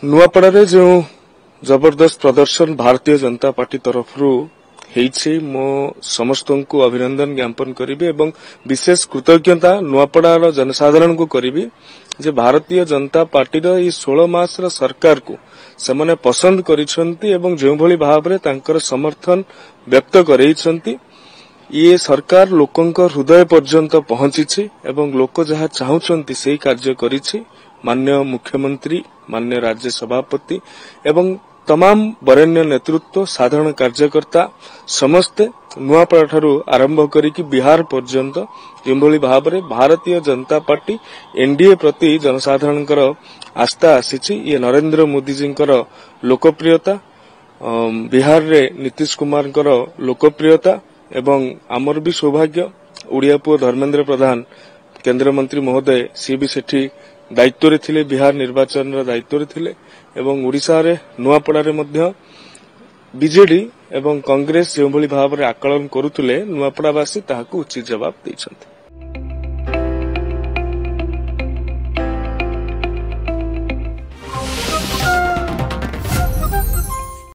नुआपड़ारे जो जबरदस्त प्रदर्शन भारतीय जनता पार्टी तरफ मो समस्त को अभिनंदन ज्ञापन करी एवं विशेष कृतज्ञता नुआपड़ार जनसाधारण को करी जे भारतीय जनता पार्टी ये 16 मास सरकार को सेमने पसंद करिसेंती एवं जो भली भाव में तांकर समर्थन व्यक्त करैछंती ये सरकार लोकंक हृदय पर्यंत पहुंची एवं लोक जहाँ चाहूछंती से कार्य करिछि। माननीय मुख्यमंत्री, माननीय राज्य सभापति एवं तमाम वरेण्य नेतृत्व, साधारण कार्यकर्ता समस्ते नुआपड़ा ठारू आरंभ करिकि बिहार पर्यंत जो भाव में भारतीय जनता पार्टी एनडीए प्रति जनसाधारणकर आस्था आसीछि। ये नरेंद्र मोदी जींकर लोकप्रियता, बिहार रे नीतीश कुमार लोकप्रियता एवं आमर भी सौभाग्य ओडिया पुओ धर्मेंद्र प्रधान केंद्र मंत्री महोदय सी भी सेठी दायित्व रे थिले, बिहार निर्वाचन दायित्व रे थिले एवं ओडिशा रे नुआपड़ा रे मध्य बीजेडी एवं कांग्रेस जो भली भाव में आकलन करुले नुआपड़ावासी ताहाकु उचित जवाब दैछन्ति।